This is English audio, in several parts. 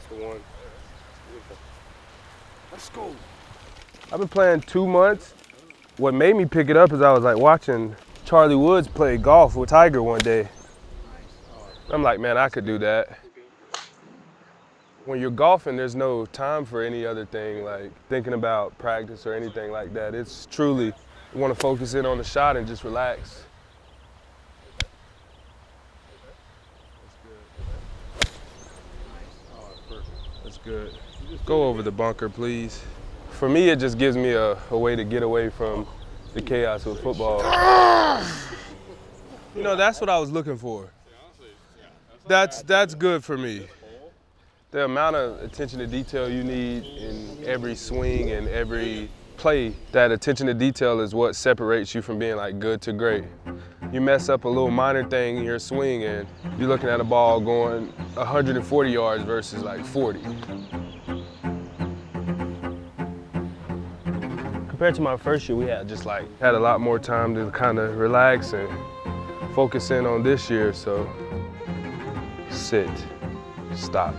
the one. Let's go. I've been playing 2 months. What made me pick it up is I was like watching Charlie Woods play golf with Tiger one day. I'm like, man, I could do that. When you're golfing, there's no time for any other thing, like thinking about practice or anything like that. It's truly, you want to focus in on the shot and just relax. That's good. Go over the bunker, please. For me, it just gives me a way to get away from the chaos of football. You know, that's what I was looking for. That's good for me. The amount of attention to detail you need in every swing and every play, that attention to detail is what separates you from being like good to great. You mess up a little minor thing in your swing and you're looking at a ball going 140 yards versus like 40. Compared to my first year, we had a lot more time to kind of relax and focus in on this year, so sit, stop.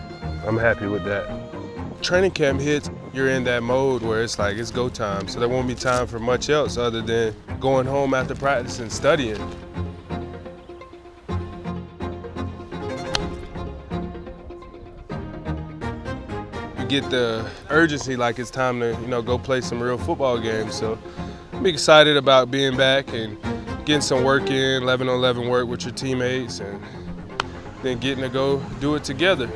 I'm happy with that. Training camp hits, you're in that mode where it's like it's go time, so there won't be time for much else other than going home after practice and studying. You get the urgency like it's time to, go play some real football games, so I'm excited about being back and getting some work in, 11-on-11 work with your teammates, and then getting to go do it together.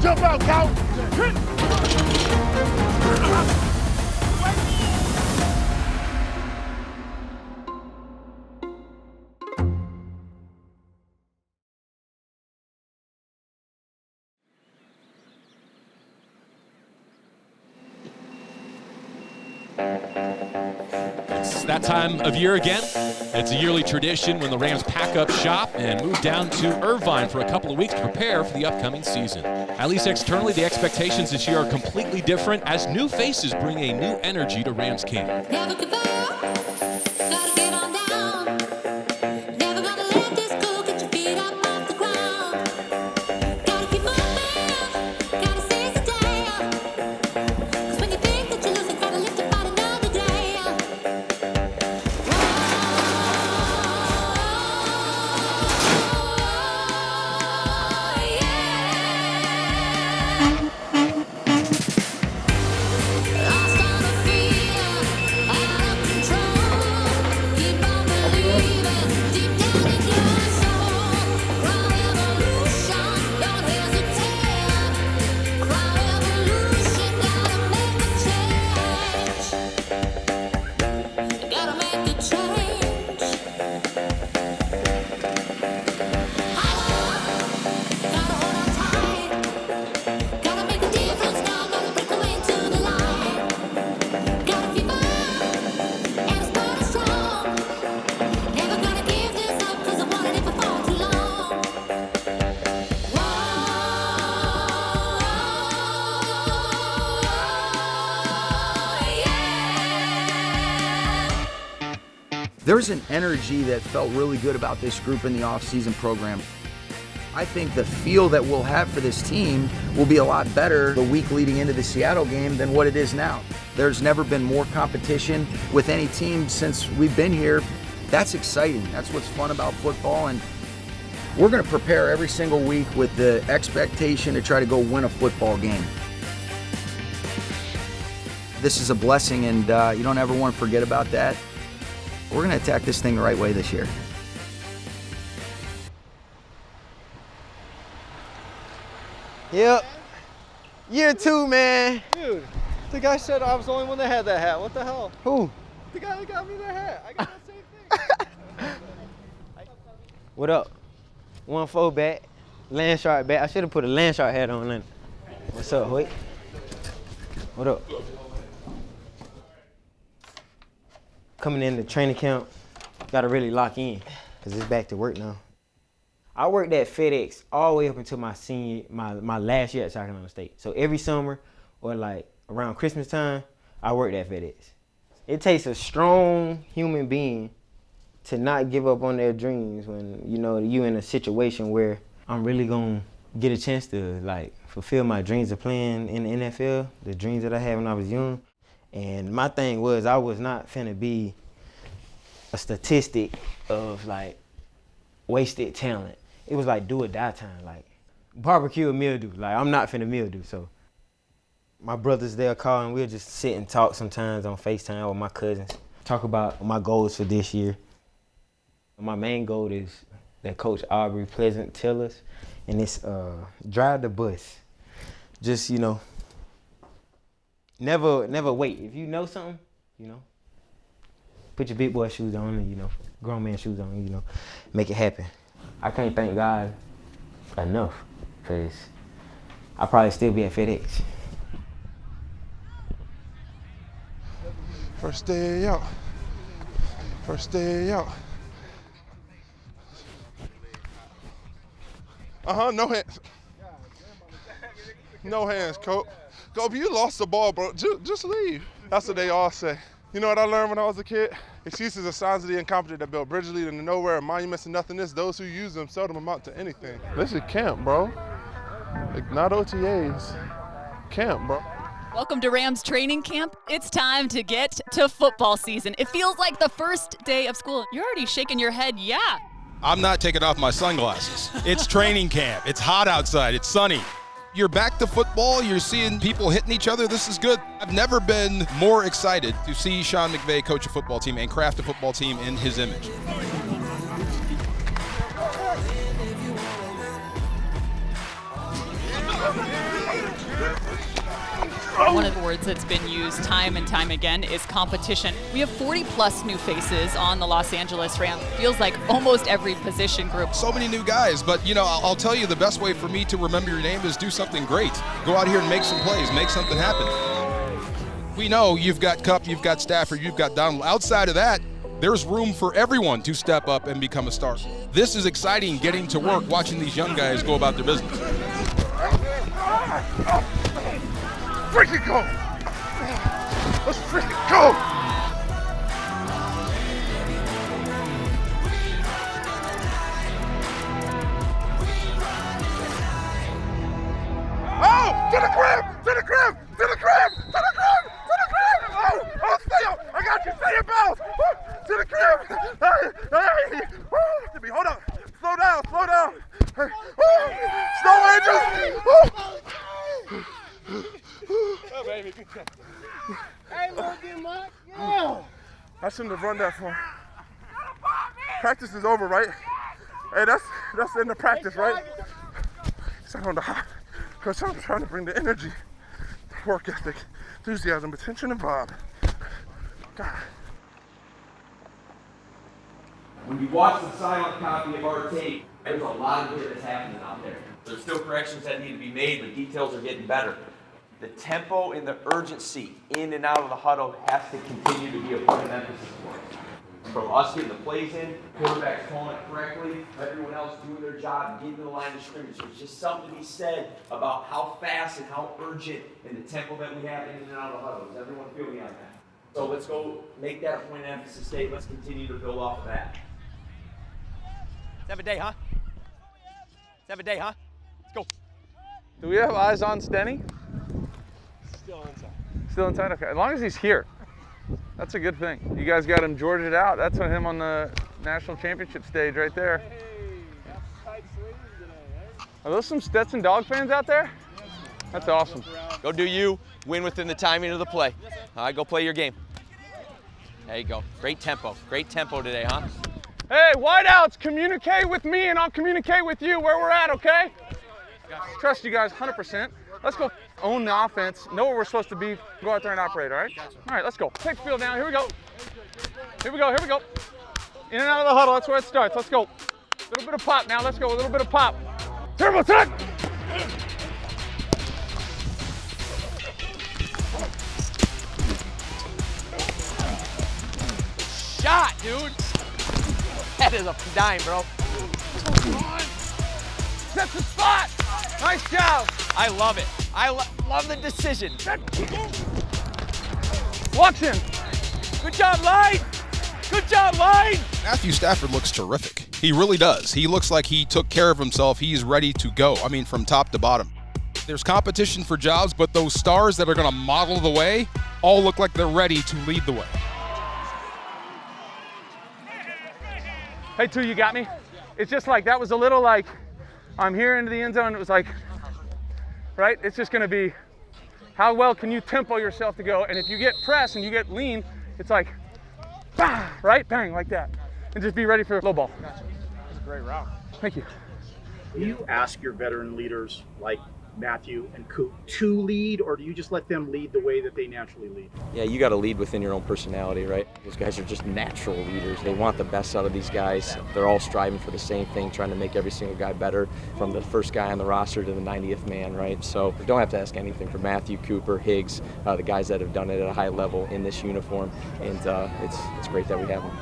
Jump out, cow! It's that time of year again. It's a yearly tradition when the Rams pack up shop and move down to Irvine for a couple of weeks to prepare for the upcoming season. At least externally, the expectations this year are completely different as new faces bring a new energy to Rams camp. Never give up, gotta get on down. Never gonna let this go, get your feet up off the ground. Gotta keep moving, gotta seize the day. 'Cause when you think that you're losing, gotta lift and fight another day. Lost on the field, out of control. Keep on believing, deep down in your soul. Cry revolution, don't hesitate. Cry revolution, gotta make a change. Gotta make a change. Gotta hold on tight. Gotta make a difference now, gotta break away into the light. Got a fever, and it's pretty strong. Never gonna give this up, 'cause I wanted it for far too long. There's an energy that felt really good about this group in the off-season program. I think the feel that we'll have for this team will be a lot better the week leading into the Seattle game than what it is now. There's never been more competition with any team since we've been here. That's exciting. That's what's fun about football, and we're going to prepare every single week with the expectation to try to go win a football game. This is a blessing, and you don't ever want to forget about that. We're going to attack this thing the right way this year. Yep. Year 2, man. Dude, the guy said I was the only one that had that hat. What the hell? Who? The guy that got me that hat. I got the same thing. What up? 1-4 back. Land shark back. I should have put a land shark hat on then. What's up, Hoyt? What up? Coming into training camp, gotta really lock in, 'cause it's back to work now. I worked at FedEx all the way up until my last year at South Carolina State. So every summer or like around Christmas time, I worked at FedEx. It takes a strong human being to not give up on their dreams when, you know, you in a situation where I'm really gonna get a chance to like fulfill my dreams of playing in the NFL, the dreams that I had when I was young. And my thing was I was not finna be a statistic of like wasted talent. It was like do or die time, like barbecue or mildew. Like I'm not finna mildew. So my brothers, they'll call and we'll just sit and talk sometimes on FaceTime with my cousins. Talk about my goals for this year. My main goal is that Coach Aubrey Pleasant tell us, and it's drive the bus. Just, you know, never wait. If you know something, you know, put your big boy shoes on and, you know, grown man shoes on, you know, make it happen. I can't thank God enough because I'll probably still be at FedEx. First day out. First day out. No hands. No hands, Coach. Kobe, you lost the ball, bro. Just leave. That's what they all say. You know what I learned when I was a kid? Excuses are signs of the incompetent that build bridges leading to nowhere, monuments to nothingness. Those who use them seldom amount to anything. This is camp, bro. Like, not OTAs. Camp, bro. Welcome to Rams training camp. It's time to get to football season. It feels like the first day of school. You're already shaking your head, yeah. I'm not taking off my sunglasses. It's training camp. It's hot outside. It's sunny. You're back to football. You're seeing people hitting each other. This is good. I've never been more excited to see Sean McVay coach a football team and craft a football team in his image. One of the words that's been used time and time again is competition. We have 40-plus new faces on the Los Angeles Rams. Feels like almost every position group. So many new guys, but you know, I'll tell you the best way for me to remember your name is do something great. Go out here and make some plays, make something happen. We know you've got Kupp, you've got Stafford, you've got Donald. Outside of that, there's room for everyone to step up and become a star. This is exciting, getting to work, watching these young guys go about their business. Freaking go! Let's freaking go! Oh! To the crib! To the crib! To the crib! To the crib! To the crib! Oh, stay up! I got you! Stay your bounce! To the crib! Hey! Woo! Hold up! Slow down! Slow down! Hey. Snow Angels! Oh, baby. Hey, look at my yeah. I shouldn't have run that far. Practice is over, right? Hey, that's the end of practice, right? Set on the hot. Because I'm trying to bring the energy, work ethic, enthusiasm, attention, and vibe. God. When you watch the silent copy of our tape, there's a lot of good that's happening out there. There's still corrections that need to be made, but details are getting better. The tempo and the urgency in and out of the huddle has to continue to be a point of emphasis for us. From us getting the plays in, quarterbacks calling it correctly, everyone else doing their job, getting to the line of scrimmage. There's just something to be said about how fast and how urgent and the tempo that we have in and out of the huddle. Does everyone feel me on that? So let's go make that a point of emphasis state. Let's continue to build off of that. Let's have a day, huh? Let's have a day, huh? Let's go. Do we have eyes on Stenny? Still inside. Still inside? Okay. As long as he's here. That's a good thing. You guys got him Georgia'd out. That's on him on the national championship stage right there. Hey, that's tight sleeves today, eh? Are those some Stetson Dog fans out there? That's awesome. Go do you. Win within the timing of the play. All right, go play your game. There you go. Great tempo. Great tempo today, huh? Hey, wideouts, communicate with me and I'll communicate with you where we're at, okay? Trust you guys 100%. Let's go own the offense, know where we're supposed to be, go out there and operate, all right? All right, let's go. Take the field down. Here we go. Here we go. Here we go. In and out of the huddle. That's where it starts. Let's go. A little bit of pop now. Let's go. A little bit of pop. Turbo attack. Shot, dude. That is a dime, bro. That's the spot. Nice job. I love it. I love the decision. Walks in. Good job, Line. Good job, Line. Matthew Stafford looks terrific. He really does. He looks like he took care of himself. He's ready to go. I mean, from top to bottom. There's competition for jobs, but those stars that are going to model the way all look like they're ready to lead the way. Hey, two, you got me? It's just like, that was a little like, I'm here into the end zone. It was like, right? It's just going to be, how well can you tempo yourself to go? And if you get press and you get lean, it's like, bah, right? Bang, like that. And just be ready for low ball. Gotcha. That's a great route. Thank you. Do you ask your veteran leaders like Matthew and Coop to lead, or do you just let them lead the way that they naturally lead? Yeah, you got to lead within your own personality, right? These guys are just natural leaders. They want the best out of these guys. They're all striving for the same thing, trying to make every single guy better, from the first guy on the roster to the 90th man, right? So you don't have to ask anything from Matthew, Cooper, Higgs, the guys that have done it at a high level in this uniform, and it's great that we have them.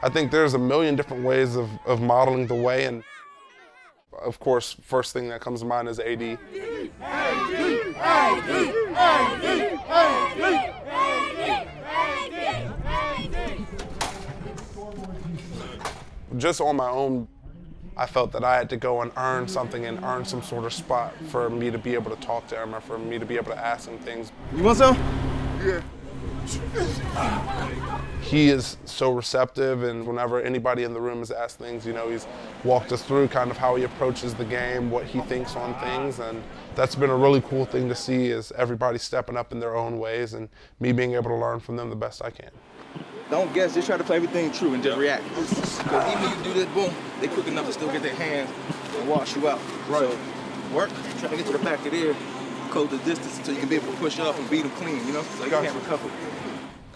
I think there's a million different ways of modeling the way, and of course, first thing that comes to mind is AD. Just on my own, I felt that I had to go and earn something and earn some sort of spot for me to be able to talk to him or for me to be able to ask him things. You want some? Yeah. He is so receptive, and whenever anybody in the room has asked things, you know, he's walked us through kind of how he approaches the game, what he thinks on things, and that's been a really cool thing to see, is everybody stepping up in their own ways and me being able to learn from them the best I can. Don't guess, just try to play everything true and just react. Because even if you do this, boom, they quick enough to still get their hands and wash you out. Right. So work, try to get to the back of there, close the distance so you can be able to push up and beat them clean, you know, so you can't recover.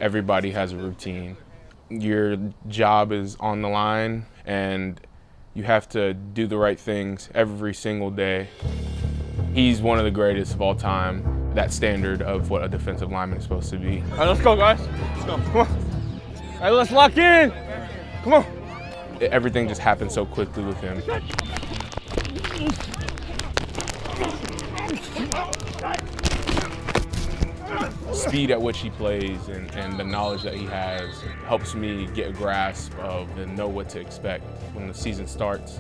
Everybody has a routine. Your job is on the line, and you have to do the right things every single day. He's one of the greatest of all time, that standard of what a defensive lineman is supposed to be. All right, let's go, guys. Let's go. Come on. All right, let's lock in. Come on. Everything just happens so quickly with him. Speed at which he plays and the knowledge that he has helps me get a grasp of and know what to expect when the season starts.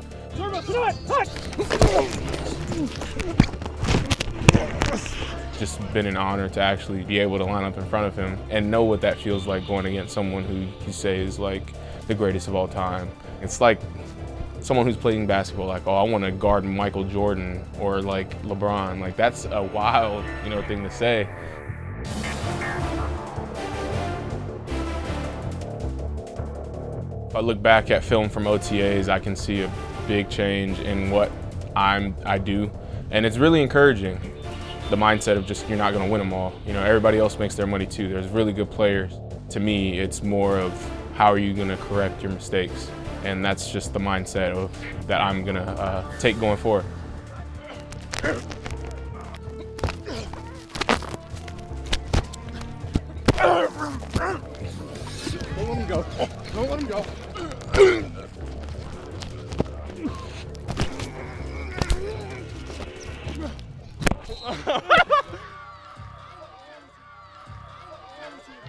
Just been an honor to actually be able to line up in front of him and know what that feels like going against someone who you say is like the greatest of all time. It's like someone who's playing basketball, like, oh, I want to guard Michael Jordan or like LeBron. Like, that's a wild, thing to say. If I look back at film from OTAs, I can see a big change in what I do, and it's really encouraging. The mindset of just, you're not going to win them all. Everybody else makes their money too. There's really good players. To me, it's more of how are you going to correct your mistakes, and that's just the mindset of that I'm going to take going forward. Don't let him go. Don't let him go.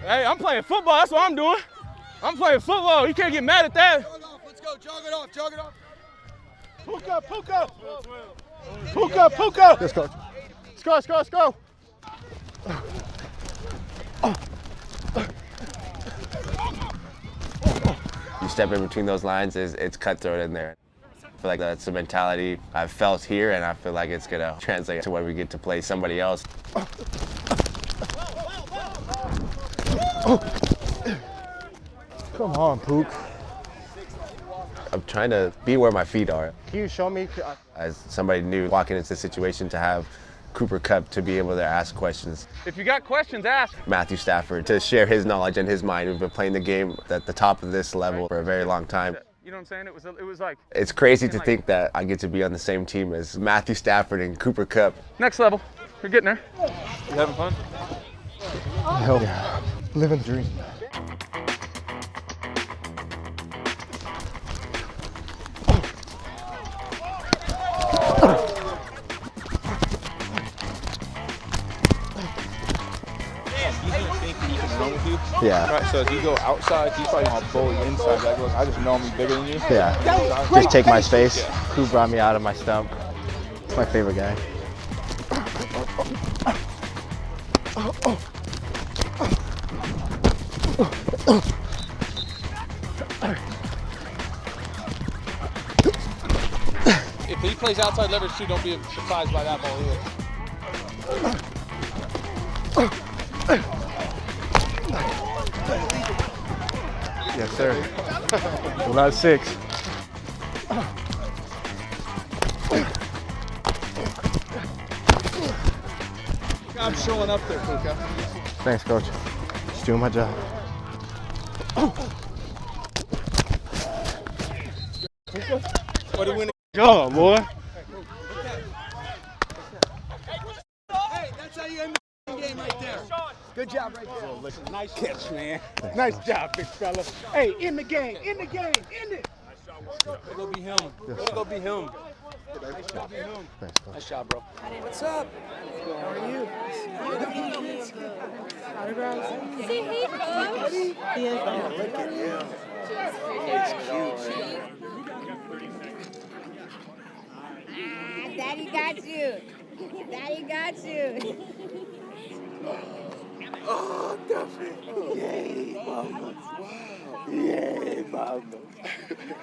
Hey, I'm playing football. That's what I'm doing. I'm playing football. You can't get mad at that. Let's go. Jog it off. Jog it off. Puka, Puka. Puka, Puka. Let's go. Let's go, let's go, let's go. You step in between those lines, it's cutthroat in there. I feel like that's the mentality I've felt here, and I feel like it's going to translate to when we get to play somebody else. Come on, Pook. I'm trying to be where my feet are. Can you show me? As somebody new walking into the situation, to have Cooper Kupp to be able to ask questions. If you got questions, ask. Matthew Stafford to share his knowledge and his mind. We've been playing the game at the top of this level for a very long time. You know what I'm saying? It was like. It's crazy to think that I get to be on the same team as Matthew Stafford and Cooper Kupp. Next level. You're getting there. You having fun? Hell yeah. Living the dream. you? Yeah. Right, so if you go outside, he's probably gonna bully inside. Like, look, I just know I'm bigger than you. Yeah. Just take my space. Who brought me out of my stump? It's my favorite guy. If he plays outside leverage too, don't be surprised by that ball either. Yes, sir. Well, that's 6. I'm showing up there, Puka. Thanks, Coach. Just doing my job. What do you win? Go, boy. Hey, that's how you end the game right there. Good job right there. Nice catch, man. Nice job, big fella. Hey, in the game, in it. Let's go be him. Let's go be him. Nice job, be him. Nice job, bro. What's up? How are you? Autographs? See, he is. Oh, look at him. It's cute. Daddy got you. Daddy got you. Oh, Duffy. Yay, mama. Yay, mama.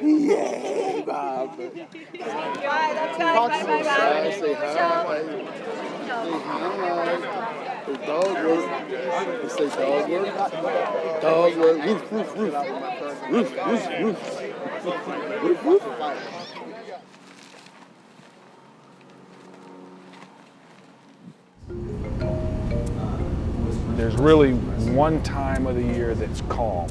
Yay, mama. Bye, let's go. Bye. Say hi. It's dog work. You say dog work. Dog work. Roof, roof, roof. Roof, roof, roof. Roof, roof. There's really one time of the year that's calm.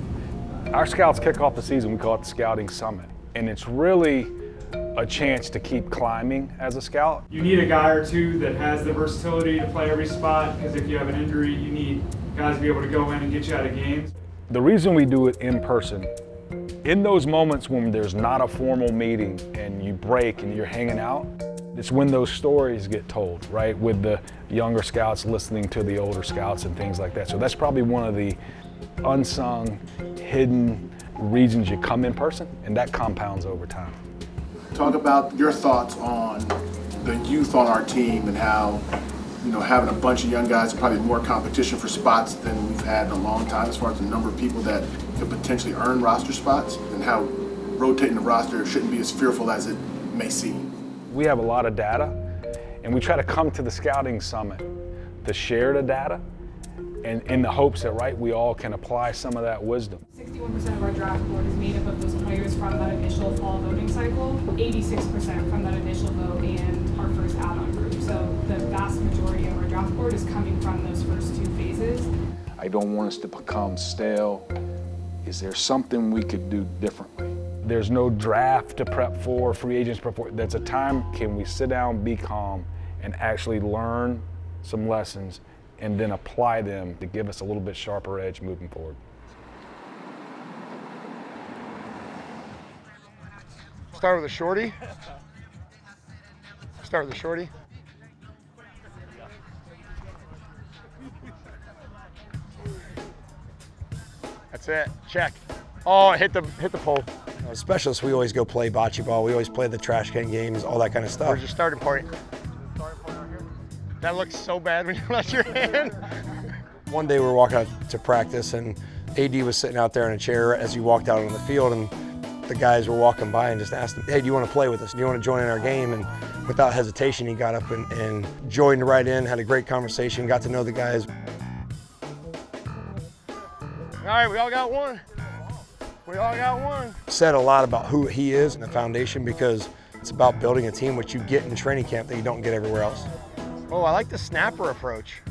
Our scouts kick off the season, we call it the Scouting Summit. And it's really a chance to keep climbing as a scout. You need a guy or two that has the versatility to play every spot, because if you have an injury, you need guys to be able to go in and get you out of games. The reason we do it in person, in those moments when there's not a formal meeting and you break and you're hanging out, it's when those stories get told, right? With the younger scouts listening to the older scouts and things like that. So that's probably one of the unsung, hidden reasons you come in person, and that compounds over time. Talk about your thoughts on the youth on our team and how, having a bunch of young guys, probably more competition for spots than we've had in a long time as far as the number of people that could potentially earn roster spots, and how rotating the roster shouldn't be as fearful as it may seem. We have a lot of data, and we try to come to the Scouting Summit to share the data, and in the hopes that, right, we all can apply some of that wisdom. 61% of our draft board is made up of those players from that initial fall voting cycle, 86% from that initial vote and our first add-on group. So the vast majority of our draft board is coming from those first 2 phases. I don't want us to become stale. Is there something we could do differently? There's no draft to prep for, free agents to prep for. That's a time, can we sit down, be calm, and actually learn some lessons and then apply them to give us a little bit sharper edge moving forward. Start with a shorty. Start with a shorty. That's it. Check. Oh, hit the pole. As specialists, we always go play bocce ball. We always play the trash can games, all that kind of stuff. Where's your starting point? That looks so bad when you let your hand. One day we were walking out to practice, and AD was sitting out there in a chair as you walked out on the field, and the guys were walking by and just asked him, hey, do you want to play with us? Do you want to join in our game? And without hesitation, he got up and joined right in, had a great conversation, got to know the guys. All right, we all got one. We all got one. Said a lot about who he is and the foundation, because it's about building a team which you get in training camp that you don't get everywhere else. Oh, I like the snapper approach.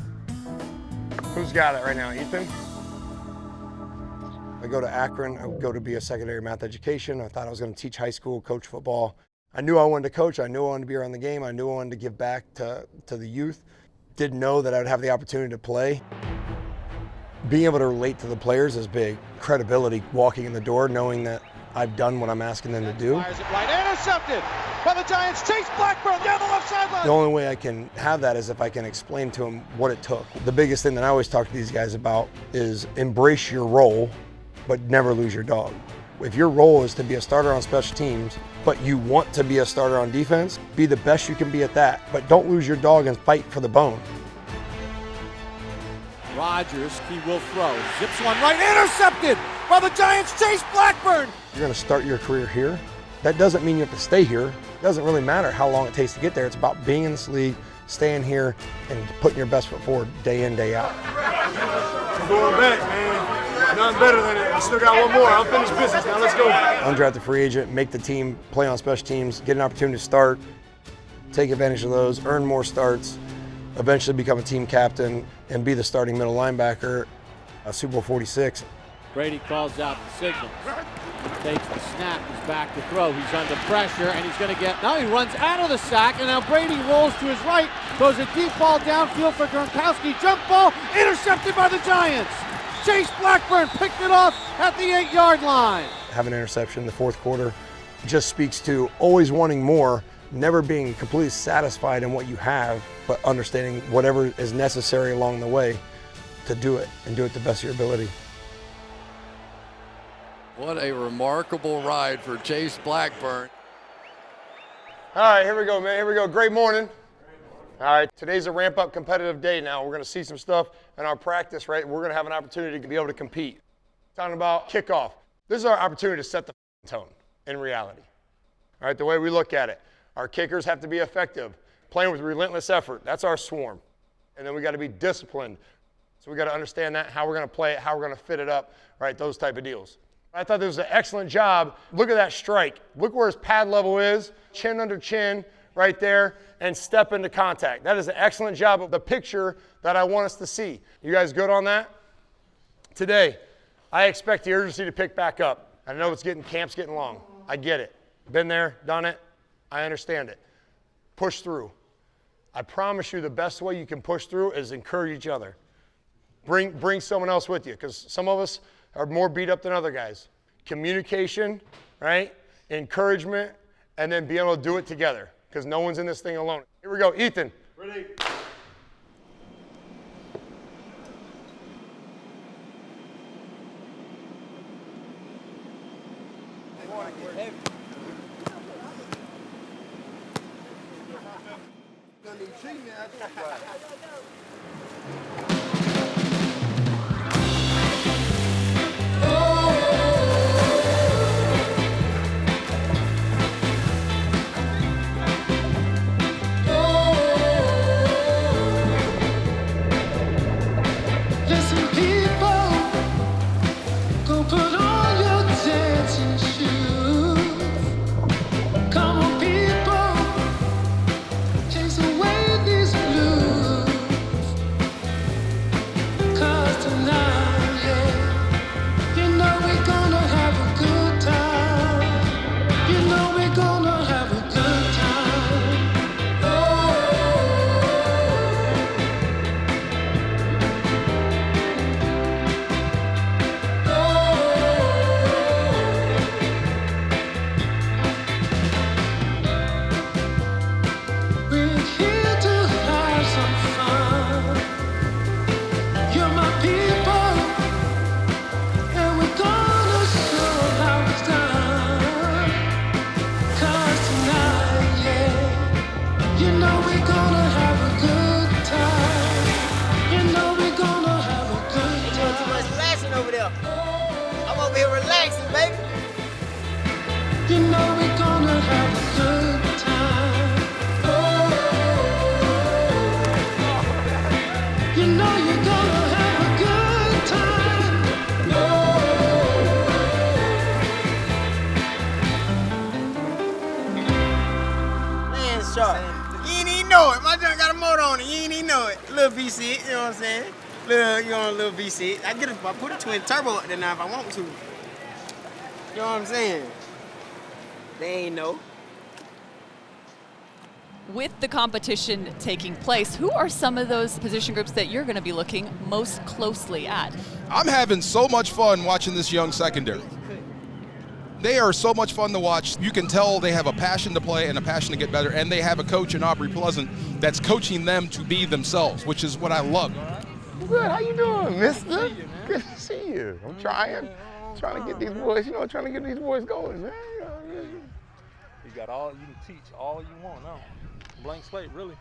Who's got it right now, Ethan? I go to Akron, I go to be a secondary math education. I thought I was going to teach high school, coach football. I knew I wanted to coach. I knew I wanted to be around the game. I knew I wanted to give back to the youth. Didn't know that I would have the opportunity to play. Being able to relate to the players is big. Credibility walking in the door, knowing that I've done what I'm asking them to do. Fires it right, intercepted by the Giants. Chase Blackburn down the left sideline. The only way I can have that is if I can explain to them what it took. The biggest thing that I always talk to these guys about is embrace your role, but never lose your dog. If your role is to be a starter on special teams, but you want to be a starter on defense, be the best you can be at that. But don't lose your dog and fight for the bone. Rodgers, he will throw. Zips one right, intercepted by the Giants. Chase Blackburn. You're going to start your career here. That doesn't mean you have to stay here. It doesn't really matter how long it takes to get there. It's about being in this league, staying here, and putting your best foot forward day in, day out. I'm going back, man. Nothing better than it. I still got one more. I'll finish business. Now let's go. Undrafted free agent, make the team, play on special teams, get an opportunity to start, take advantage of those, earn more starts, eventually become a team captain, and be the starting middle linebacker, Super Bowl 46. Brady calls out the signals. Takes the snap, he's back to throw. He's under pressure, and he's going to get, now he runs out of the sack, and now Brady rolls to his right, throws a deep ball downfield for Gronkowski. Jump ball, intercepted by the Giants. Chase Blackburn picked it off at the 8-yard line. Have an interception in the fourth quarter just speaks to always wanting more, never being completely satisfied in what you have, but understanding whatever is necessary along the way to do it and do it to the best of your ability. What a remarkable ride for Chase Blackburn. All right, here we go, man. Here we go. Great morning. All right, today's a ramp-up competitive day now. We're going to see some stuff in our practice, right? We're going to have an opportunity to be able to compete. Talking about kickoff. This is our opportunity to set the tone in reality. All right, the way we look at it. Our kickers have to be effective, playing with relentless effort. That's our swarm. And then we got to be disciplined. So we got to understand that, how we're going to play it, how we're going to fit it up, right? Those type of deals. I thought this was an excellent job. Look at that strike. Look where his pad level is, chin under chin, right there, and step into contact. That is an excellent job of the picture that I want us to see. You guys good on that? Today, I expect the urgency to pick back up. I know camp's getting long. I get it. Been there, done it. I understand it. Push through. I promise you the best way you can push through is encourage each other. Bring someone else with you, because some of us are more beat up than other guys. Communication, right? Encouragement, and then being able to do it together, because no one's in this thing alone. Here we go, Ethan. Ready? Listen, people, go put on your dancing shoes. Come on, people, chase away these blues. 'Cause tonight, yeah, you know we're gonna have a good time. You know we're gonna have a good time. Oh. We're here to have some fun. You're my people, and we're gonna show how it's done. 'Cause tonight, yeah, you know we're gonna have a good time. You know we're gonna have a good time. Too much relaxing over there. I'm over here relaxing, baby. You know we're gonna have a good time. You know you're gonna have a good time. Man, sharp. You ain't even know it. My junk got a motor on it. You ain't even know it. Little V6, you know what I'm saying? Little V6. I put a twin turbo up there now if I want to. You know what I'm saying? They ain't know. With the competition taking place, who are some of those position groups that you're going to be looking most closely at? I'm having so much fun watching this young secondary. They are so much fun to watch. You can tell they have a passion to play and a passion to get better, and they have a coach in Aubrey Pleasant that's coaching them to be themselves, which is what I love. Good, how you doing, mister? Good to see you. I'm trying to get these boys, trying to get these boys going, man. You got all, you can teach all you want now. Blank slate, really.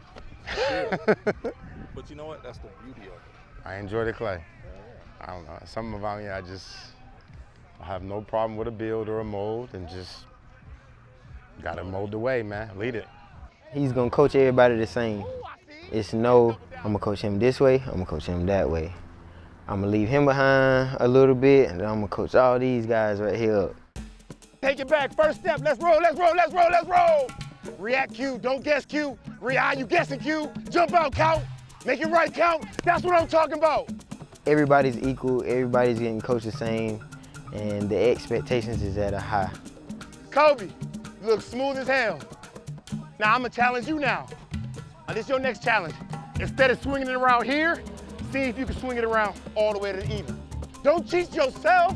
But you know what? That's the beauty of it. I enjoy the clay. I don't know, something about me, I have no problem with a build or a mold, and just gotta mold the way, man, lead it. He's gonna coach everybody the same. It's no, I'm gonna coach him this way, I'm gonna coach him that way. I'm gonna leave him behind a little bit, and then I'm gonna coach all these guys right here up. Take it back, first step, let's roll, let's roll, let's roll, let's roll. React Q, don't guess Q. React, you guessing Q. Jump out, count. Make it right, count. That's what I'm talking about. Everybody's equal, everybody's getting coached the same, and the expectations is at a high. Kobe, you look smooth as hell. Now I'm gonna challenge you now. This is your next challenge. Instead of swinging it around here, see if you can swing it around all the way to the even. Don't cheat yourself.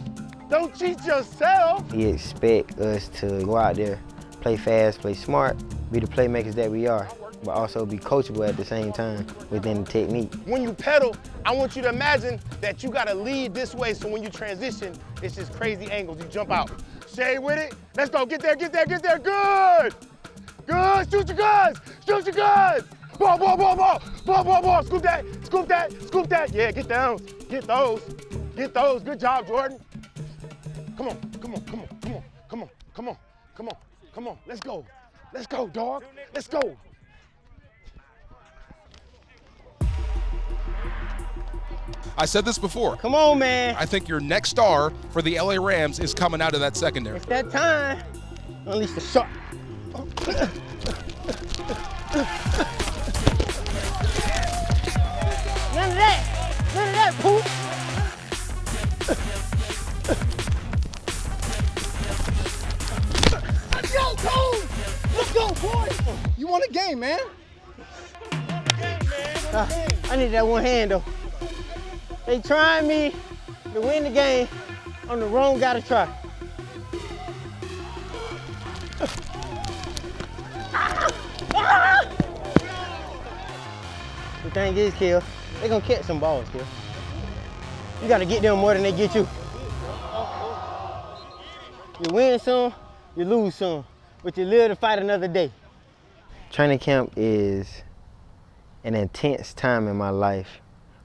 Don't cheat yourself. He expect us to go out there, play fast, play smart, be the playmakers that we are, but also be coachable at the same time within the technique. When you pedal, I want you to imagine that you gotta lead this way, so when you transition, it's just crazy angles. You jump out. Stay with it. Let's go. Get there, get there, get there. Good. Good. Shoot your guns. Shoot your guns. Ball, ball, ball, ball. Ball, ball, ball. Scoop that. Scoop that. Scoop that. Yeah, get down. Get those. Get those. Good job, Jordan. Come on. Come on. Come on. Come on. Come on. Come on. Come on. Come on. Let's go. Let's go, dog. Let's go. I said this before. Come on, man. I think your next star for the LA Rams is coming out of that secondary. It's that time. Unleash the shot. None of that. None of that, poop. Let's go, Cole. Let's go, boy. You won the game, man. I need that one hand, though. They trying me to win the game. I'm the wrong guy to try. The thing is, Kill, they gonna catch some balls, Kill. You gotta get them more than they get you. You win some, you lose some, but you live to fight another day. Training camp is an intense time in my life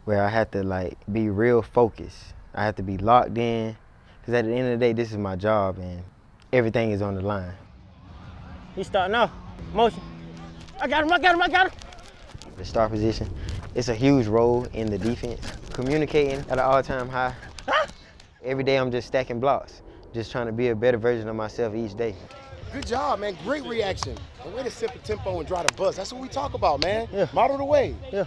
where I have to be real focused. I have to be locked in, because at the end of the day, this is my job and everything is on the line. He's starting off. Motion. I got him, I got him, I got him. The star position, it's a huge role in the defense. Communicating at an all-time high. Every day I'm just stacking blocks, just trying to be a better version of myself each day. Good job, man. Great reaction. The way to set the tempo and drive the bus. That's what we talk about, man. Yeah. Model the way. Yeah.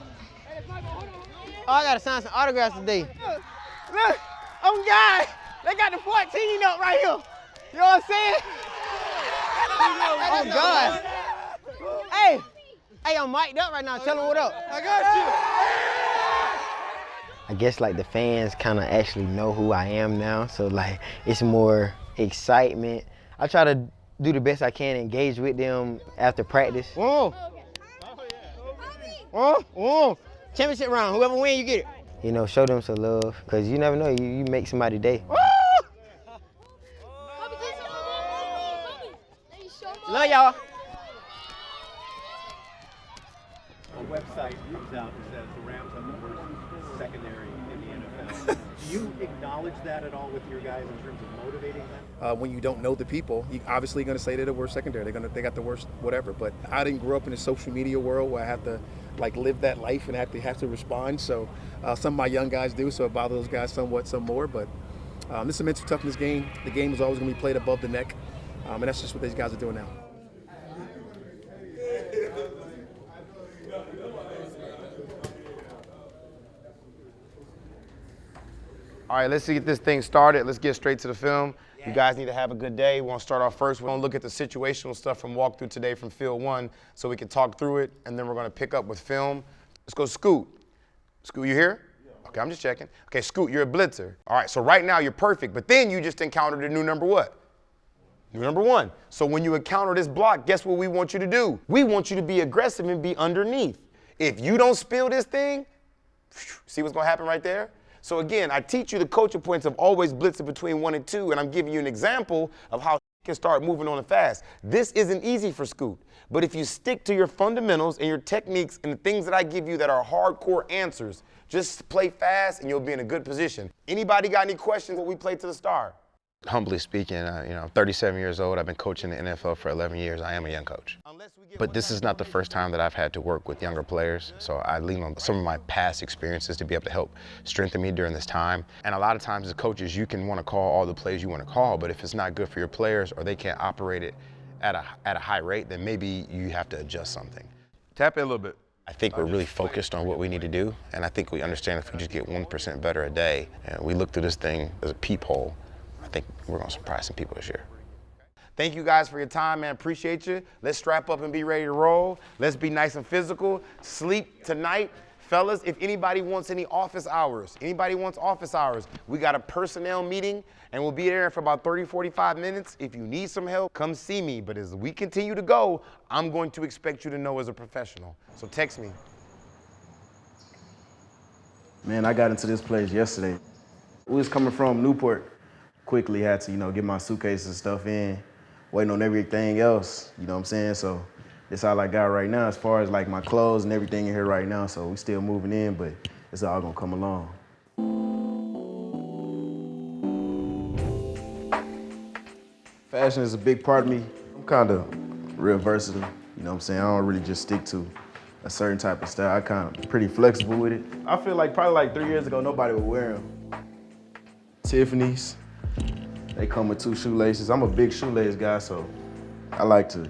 Oh, I gotta sign some autographs today. Look, oh God, they got the 14 up right here. You know what I'm saying? Oh God. Hey, I'm mic'd up right now. Tell them what up. I got you. I guess the fans kind of actually know who I am now, so it's more excitement. I try to do the best I can, engage with them after practice. Whoa. Championship round, whoever wins, you get it. You know, show them some love, because you never know, you make somebody's day. Love y'all. A website comes out and says the Rams have the worst secondary in the NFL. Do you acknowledge that at all with your guys in terms of motivating them? When you don't know the people, you're obviously going to say they're the worst secondary. They got the worst whatever. But I didn't grow up in a social media world where I have to live that life and have to respond. So some of my young guys do. So it bothers those guys somewhat, some more. But this is a mental toughness game. The game is always going to be played above the neck, and that's just what these guys are doing now. All right, let's get this thing started. Let's get straight to the film. You guys need to have a good day. We want to start off first. We're going to look at the situational stuff from walkthrough today from field 1 so we can talk through it, and then we're going to pick up with film. Let's go Scoot. Scoot, you here? Okay, I'm just checking. Okay, Scoot, you're a blitzer. All right, so right now you're perfect, but then you just encountered a new number what? Number one. So when you encounter this block, guess what we want you to do? We want you to be aggressive and be underneath. If you don't spill this thing, see what's going to happen right there? So again, I teach you the coaching points of always blitzing between 1 and 2, and I'm giving you an example of how can start moving on it fast. This isn't easy for Scoot, but if you stick to your fundamentals and your techniques and the things that I give you that are hardcore answers, just play fast and you'll be in a good position. Anybody got any questions when we play to the star? Humbly speaking, I'm 37 years old. I've been coaching the NFL for 11 years. I am a young coach. But this is not the first time that I've had to work with younger players, so I lean on some of my past experiences to be able to help strengthen me during this time. And a lot of times as coaches, you can want to call all the plays you want to call, but if it's not good for your players or they can't operate it at a high rate, then maybe you have to adjust something. Tap in a little bit. I think we're really focused on what we need to do, and I think we understand if we just get 1% better a day, and we look through this thing as a peephole, I think we're going to surprise some people this year. Thank you guys for your time, man. Appreciate you. Let's strap up and be ready to roll. Let's be nice and physical. Sleep tonight. Fellas, if anybody wants any office hours, we got a personnel meeting, and we'll be there for about 30, 45 minutes. If you need some help, come see me. But as we continue to go, I'm going to expect you to know as a professional. So text me. Man, I got into this place yesterday. We was coming from Newport. Quickly had to, get my suitcases and stuff in, waiting on everything else, you know what I'm saying? So that's all I got right now as far as like my clothes and everything in here right now. So we still moving in, but it's all gonna come along. Fashion is a big part of me. I'm kind of real versatile, you know what I'm saying? I don't really just stick to a certain type of style. I kind of pretty flexible with it. I feel like probably like 3 years ago, nobody would wear them. Tiffany's. They come with 2 shoelaces. I'm a big shoelace guy, so I like to,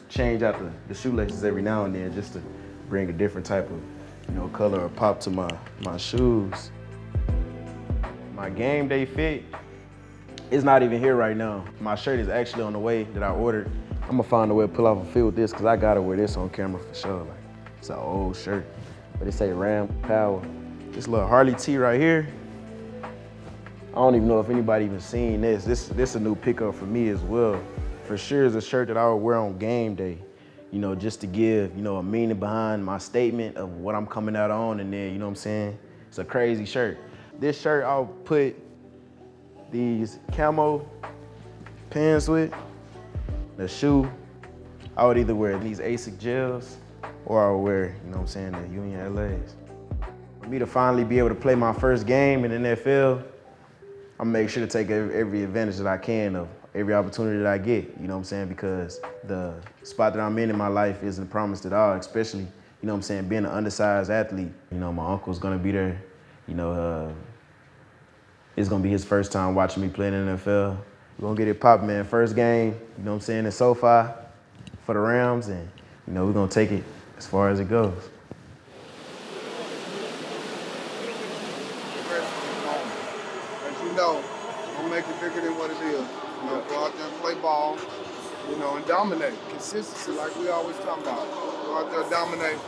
change out the shoelaces every now and then just to bring a different type of, color or pop to my shoes. My game day fit is not even here right now. My shirt is actually on the way that I ordered. I'm gonna find a way to pull off a fit with this because I gotta wear this on camera for sure. Like, it's an old shirt, but it say Ram Power. This little Harley tee right here. I don't even know if anybody even seen this. This a new pickup for me as well. For sure is a shirt that I would wear on game day, just to give, a meaning behind my statement of what I'm coming out on, and then, you know what I'm saying? It's a crazy shirt. This shirt I'll put these camo pants with, the shoe. I would either wear these ASIC gels or I would wear, the Union LAs. For me to finally be able to play my first game in the NFL, I'm gonna make sure to take every advantage that I can of every opportunity that I get, you know what I'm saying? Because the spot that I'm in my life isn't promised at all, especially, you know what I'm saying, being an undersized athlete. My uncle's gonna be there, it's gonna be his first time watching me play in the NFL. We're gonna get it poppin', man. First game, you know what I'm saying, in SoFi for the Rams, and, we're gonna take it as far as it goes. Don't make it bigger than what it is. Go out there and play ball, and dominate. Consistency, like we always talk about. Go out there and dominate.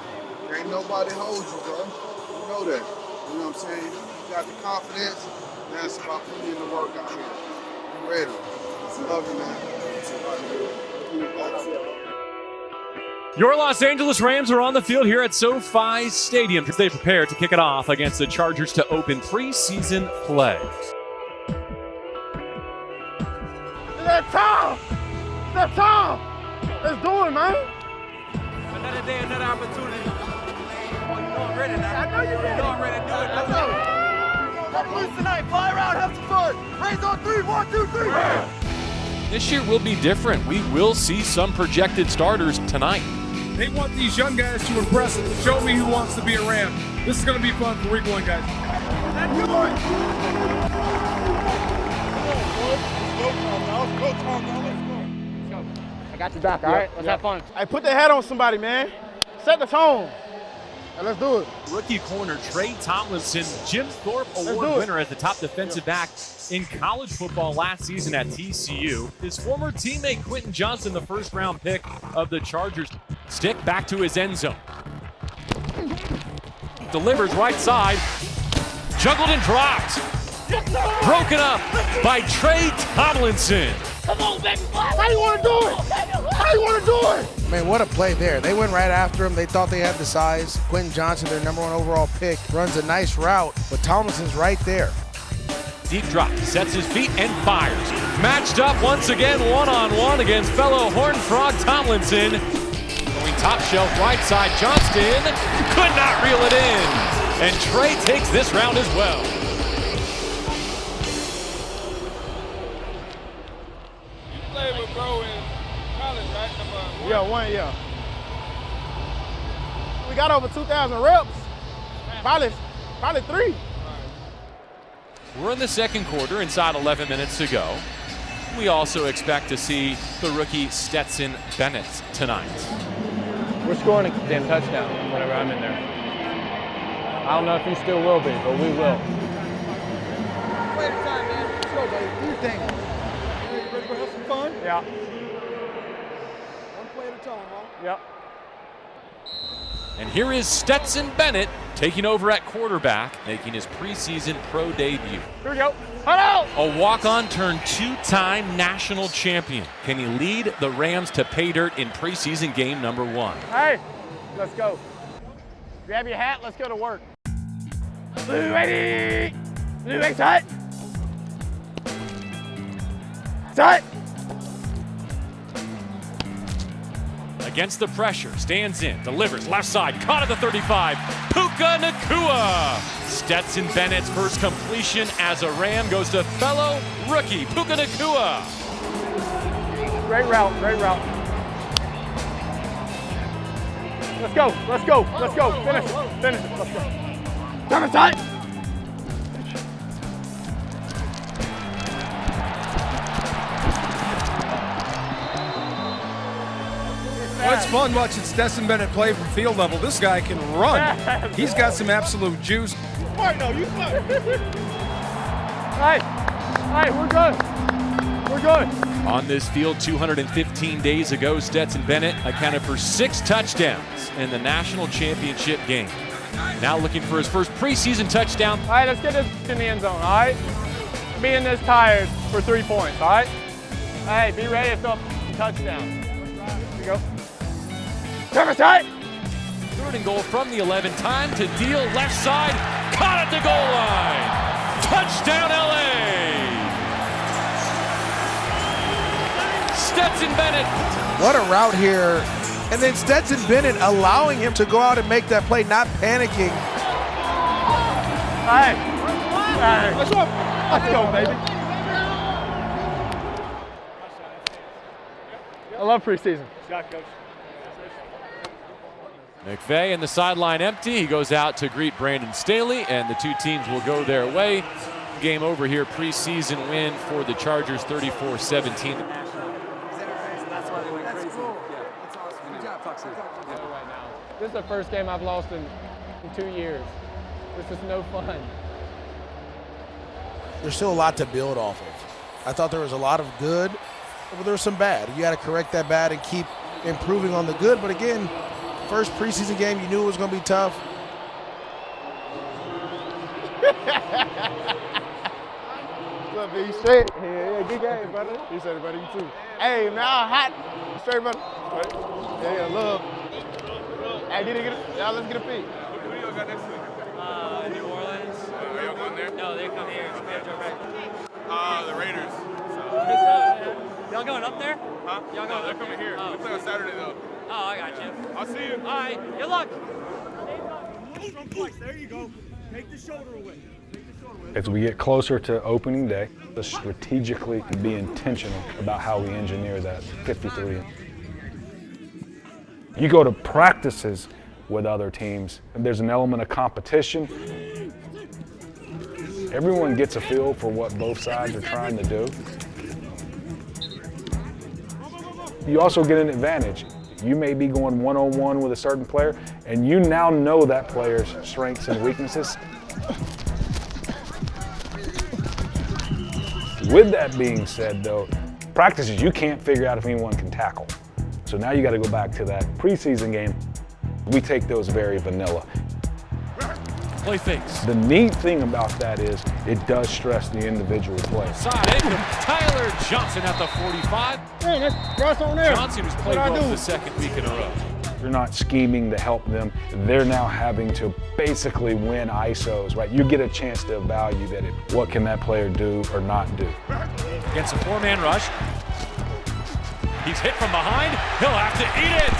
Ain't nobody hold you, bro. You know that. You know what I'm saying? You got the confidence. Now it's about putting in the work out here. You ready. Love you, man. Your Los Angeles Rams are on the field here at SoFi Stadium as they prepare to kick it off against the Chargers to open preseason play. That time! That time! Let's do it, man! Another day, another opportunity. Oh, you know I'm ready now. I know you're ready. You know I'm ready to do it. Let's go. Come loose tonight. Fly around, have some fun. Raise on 3. 1, 2, 3. This year will be different. We will see some projected starters tonight. They want these young guys to impress them. Show me who wants to be a Ram. This is going to be fun for week 1, guys. Let's do it. I got your back, all right? Let's have fun. Hey, put the hat on somebody, man. Set the tone. Hey, let's do it. Rookie corner Trey Tomlinson, Jim Thorpe Award winner as the top defensive back in college football last season at TCU. His former teammate Quentin Johnson, the first-round pick of the Chargers. Stick back to his end zone. Delivers right side. Juggled and dropped. Broken up by Trey Tomlinson. Come on, baby boy. How you want to do it? How you want to do it? Man, what a play there. They went right after him. They thought they had the size. Quentin Johnson, their #1 overall pick, runs a nice route, but Tomlinson's right there. Deep drop, sets his feet and fires. Matched up once again, one-on-one against fellow Horned Frog Tomlinson. Going top shelf right side, Johnston could not reel it in. And Trey takes this round as well. You played with bro in college, right? Yeah, 1 year. We got over 2,000 reps. Probably 3. We're in the second quarter, inside 11 minutes to go. We also expect to see the rookie Stetson Bennett tonight. We're scoring a damn touchdown whenever I'm in there. I don't know if you still will be, but we will. Play the time, man. Let's go, buddy. Do your thing. You ready to have some fun? Yeah. One play at a time, huh? Yep. And here is Stetson Bennett taking over at quarterback, making his preseason pro debut. Here we go. Hello! A walk-on turned two-time national champion. Can he lead the Rams to pay dirt in preseason game number 1? Hey, let's go. Grab your hat, let's go to work. Blue ready! Blue ready, set! Set! Against the pressure, stands in, delivers left side, caught at the 35. Puka Nacua. Stetson Bennett's first completion as a Ram goes to fellow rookie Puka Nacua. Great route, great route. Let's go, let's go, let's go. Finish it, finish it, let's go. Come inside. Well, it's fun watching Stetson Bennett play from field level. This guy can run. He's got some absolute juice. Smart, no, you smart. Hey, we're good. We're good. On this field 215 days ago, Stetson Bennett accounted for 6 touchdowns in the national championship game. Now looking for his first preseason touchdown. All right, let's get this in the end zone, all right? Being this tired for 3 points, all right? Hey, be ready to throw a touchdown. Here we go. Cover tight. 3rd and goal from the 11. Time to deal left side. Caught at the goal line. Touchdown, LA. Stetson Bennett. What a route here. And then Stetson Bennett allowing him to go out and make that play, not panicking. Hey. Let's go, baby. I love preseason. McVay and the sideline empty. He goes out to greet Brandon Staley, and the two teams will go their way. Game over here, preseason win for the Chargers, 34-17. That's why they went crazy. Cool. Yeah, that's awesome. Good job, Foxy. Right now. This is the first game I've lost in 2 years. This is no fun. There's still a lot to build off of. I thought there was a lot of good, but there was some bad. You got to correct that bad and keep improving on the good. But again, first preseason game, you knew it was going to be tough. What's up, B? Straight? Yeah, good game, brother. You said it, buddy. You too. Hey, man, hot. Straight, brother. Straight. Yeah, love. Hey, did he get it? Y'all, let's get a peek. What do you got next week? New Orleans. Are y'all going there? No, they come here. The Raiders. Y'all going up there? Huh? Y'all going they're up coming there? here. Oh. We play on Saturday, though. Oh, I got you. I'll see you. All right. Good luck. There you go. Take the shoulder away. As we get closer to opening day, let's strategically be intentional about how we engineer that 53. You go to practices with other teams, and there's an element of competition. Everyone gets a feel for what both sides are trying to do. You also get an advantage. You may be going one-on-one with a certain player, and you now know that player's strengths and weaknesses. With that being said, though, practices you can't figure out if anyone can tackle. So now you got to go back to that preseason game. We take those very vanilla. Play fakes. The neat thing about that is it does stress the individual play. Side Tyler Johnson at the 45. Man, that's Russ on there. Johnson, who's played well for the second week in a row. You're not scheming to help them. They're now having to basically win ISOs, right? You get a chance to evaluate it. What can that player do or not do? Against a four-man rush. He's hit from behind. He'll have to eat it.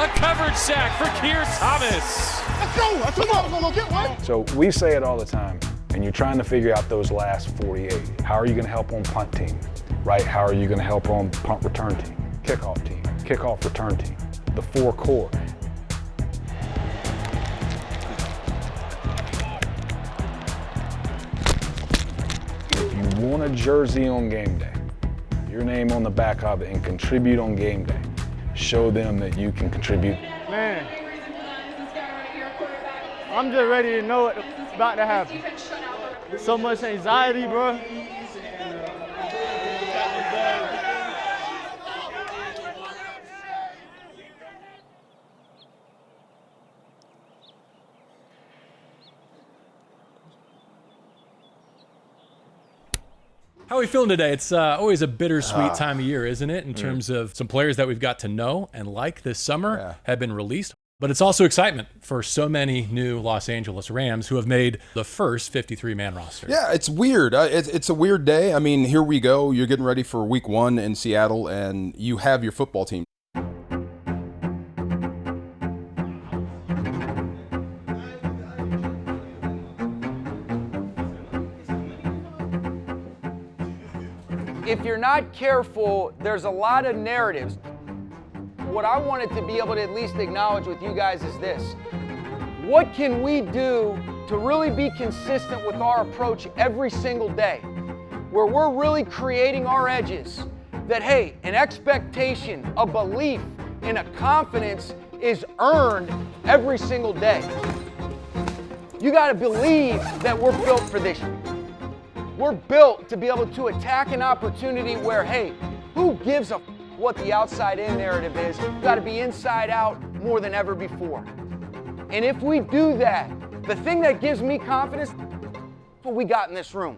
A coverage sack for Keir Thomas. Let's go. I told you I was going to get one. So we say it all the time, and you're trying to figure out those last 48. How are you going to help on punt team, right? How are you going to help on punt return team, kickoff return team? The four core. If you want a jersey on game day, your name on the back of it, and contribute on game day, show them that you can contribute. Man, I'm just ready to know what's about to happen. So much anxiety, bro. How are we feeling today? It's always a bittersweet time of year, isn't it? In terms of some players that we've got to know and like this summer have been released. But it's also excitement for so many new Los Angeles Rams who have made the first 53-man roster. Yeah, it's weird. It's a weird day. I mean, here we go. You're getting ready for week 1 in Seattle, and you have your football team. If you're not careful, there's a lot of narratives. What I wanted to be able to at least acknowledge with you guys is this. What can we do to really be consistent with our approach every single day? Where we're really creating our edges. That, hey, an expectation, a belief, and a confidence is earned every single day. You gotta believe that we're built for this. We're built to be able to attack an opportunity where, hey, who gives a what the outside-in narrative is? You gotta be inside out more than ever before. And if we do that, the thing that gives me confidence is what we got in this room.